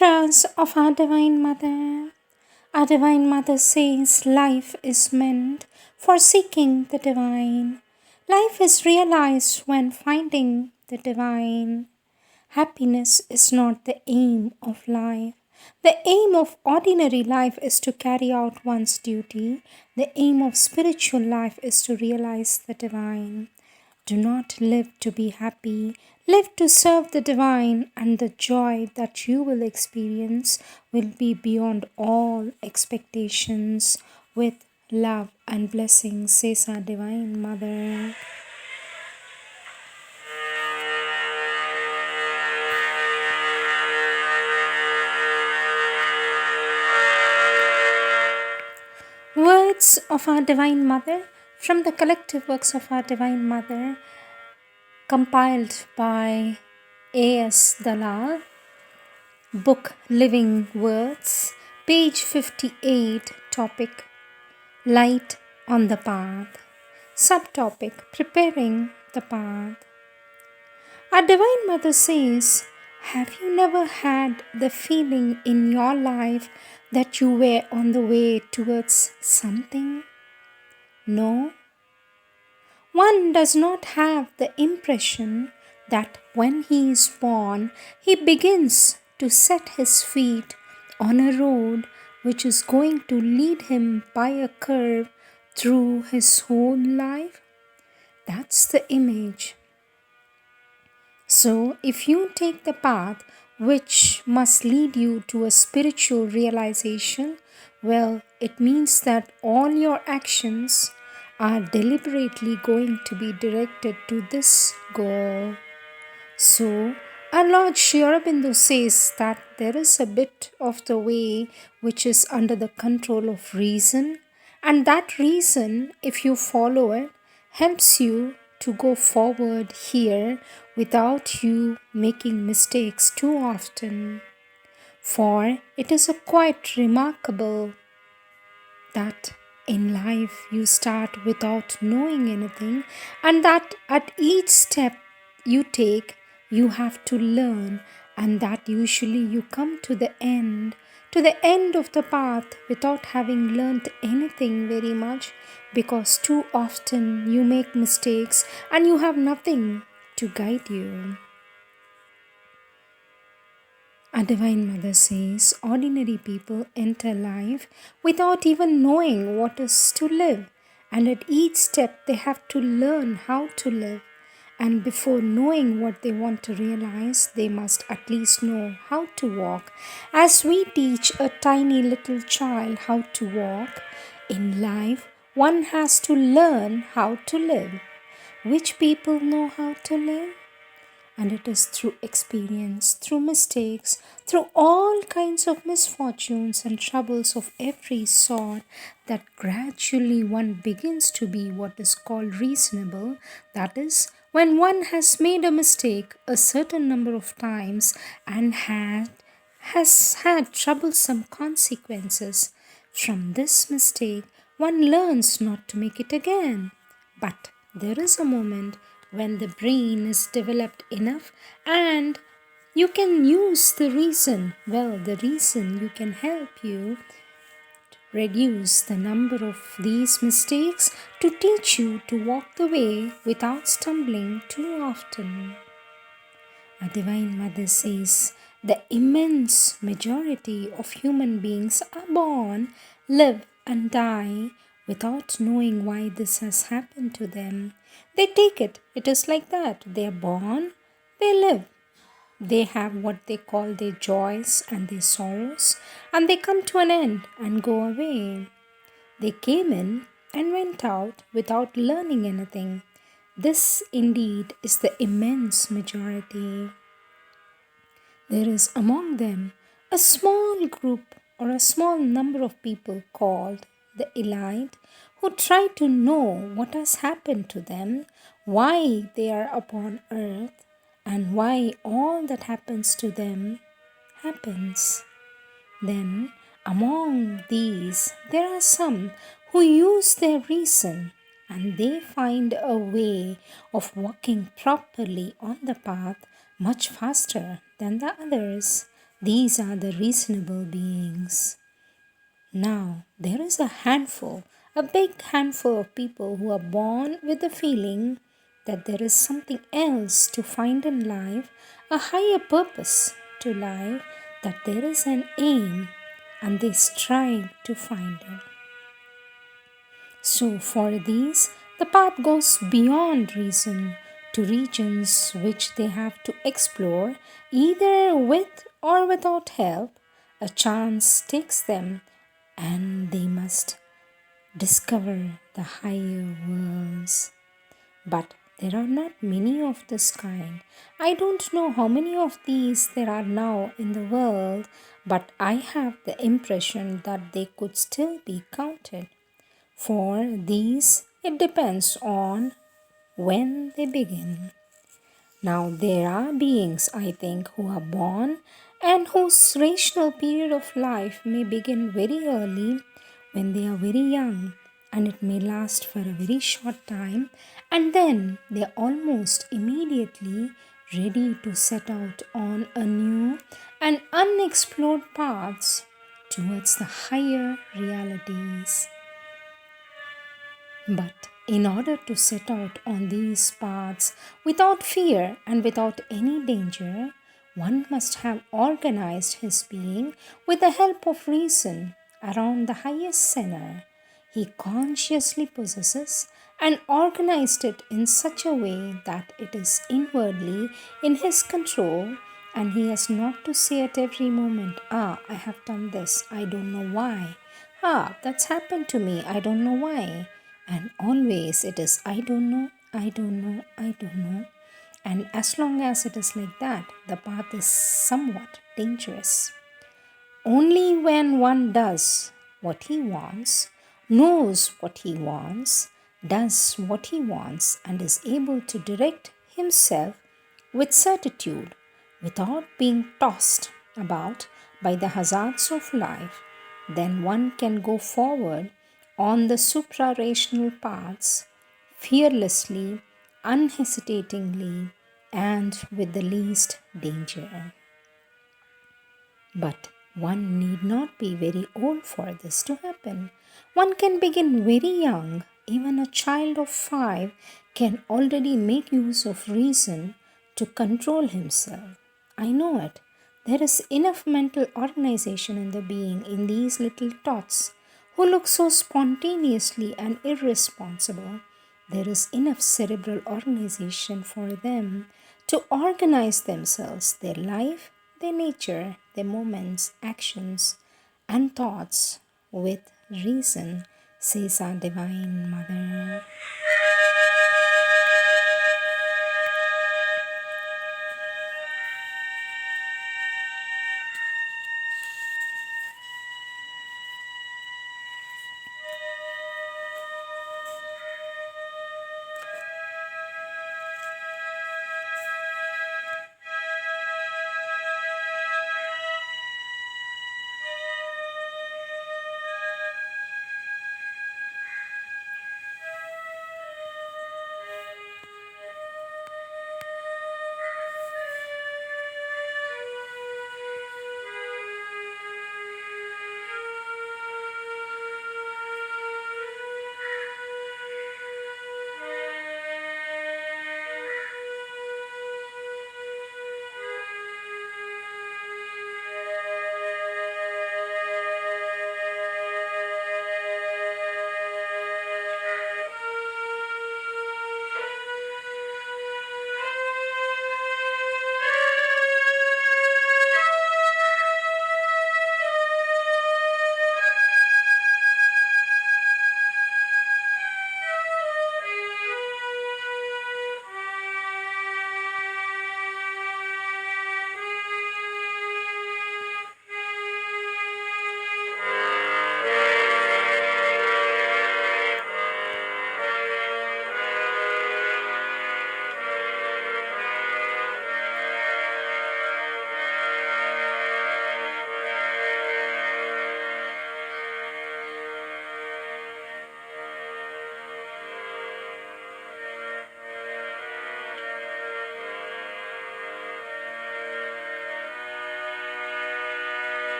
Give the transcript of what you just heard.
Mantras of our Divine Mother. Our Divine Mother says life is meant for seeking the divine. Life is realized when finding the divine. Happiness is not the aim of life. The aim of ordinary life is to carry out one's duty. The aim of spiritual life is to realize the divine. Do not live to be happy. Live to serve the divine, and the joy that you will experience will be beyond all expectations. With love and blessings, says our Divine Mother. Words of our Divine Mother from the collective works of our Divine Mother, compiled by A.S. Dalal, book Living Words, page 58, topic Light on the Path, subtopic Preparing the Path. Our Divine Mother says, have you never had the feeling in your life that you were on the way towards something? No? One does not have the impression that when he is born, he begins to set his feet on a road which is going to lead him by a curve through his whole life. That's the image. So, if you take the path which must lead you to a spiritual realization, well, it means that all your actions are deliberately going to be directed to this goal. So, our Lord Sri Aurobindo says that there is a bit of the way which is under the control of reason, and that reason, if you follow it, helps you to go forward here without you making mistakes too often. For it is a quite remarkable that in life you start without knowing anything, and that at each step you take, you have to learn, and that usually you come to the end of the path without having learnt anything very much, because too often you make mistakes and you have nothing to guide you. Our Divine Mother says ordinary people enter life without even knowing what is to live, and at each step they have to learn how to live. And before knowing what they want to realize, they must at least know how to walk. As we teach a tiny little child how to walk, in life one has to learn how to live. Which people know how to live? And it is through experience, through mistakes, through all kinds of misfortunes and troubles of every sort that gradually one begins to be what is called reasonable. That is, when one has made a mistake a certain number of times and has had troublesome consequences. From this mistake, one learns not to make it again. But there is a moment when the brain is developed enough and you can use the reason. Well, the reason you can help you reduce the number of these mistakes to teach you to walk the way without stumbling too often. Our Divine Mother says the immense majority of human beings are born, live and die without knowing why this has happened to them. They take it. It is like that. They are born, they live. They have what they call their joys and their sorrows, and they come to an end and go away. They came in and went out without learning anything. This indeed is the immense majority. There is among them a small group or a small number of people called the elite who try to know what has happened to them, why they are upon earth, and why all that happens to them happens. Then, among these, there are some who use their reason, and they find a way of walking properly on the path much faster than the others. These are the reasonable beings. Now, there is a big handful of people who are born with the feeling that there is something else to find in life, a higher purpose to life, that there is an aim, and they strive to find it. So, for these, the path goes beyond reason to regions which they have to explore, either with or without help. A chance takes them, and they must discover the higher worlds. But there are not many of this kind. I don't know how many of these there are now in the world, but I have the impression that they could still be counted. For these, it depends on when they begin. Now, there are beings, I think, who are born and whose rational period of life may begin very early when they are very young, and it may last for a very short time, and then they are almost immediately ready to set out on a new and unexplored paths towards the higher realities. But in order to set out on these paths without fear and without any danger, one must have organized his being with the help of reason around the highest center he consciously possesses and organized it in such a way that it is inwardly in his control, and he has not to say at every moment, I have done this, I don't know why. That's happened to me, I don't know why. And always it is, I don't know, I don't know, I don't know. And as long as it is like that, the path is somewhat dangerous. Only when one does what he wants, knows what he wants, does what he wants, and is able to direct himself with certitude without being tossed about by the hazards of life, then one can go forward on the supra-rational paths fearlessly, unhesitatingly, and with the least danger. But one need not be very old for this to happen. One can begin very young. Even a child of 5 can already make use of reason to control himself. I know it. There is enough mental organization in the being in these little tots who look so spontaneously and irresponsible. There is enough cerebral organization for them to organize themselves, their life, their nature, their moments, actions, and thoughts with reason, says our Divine Mother.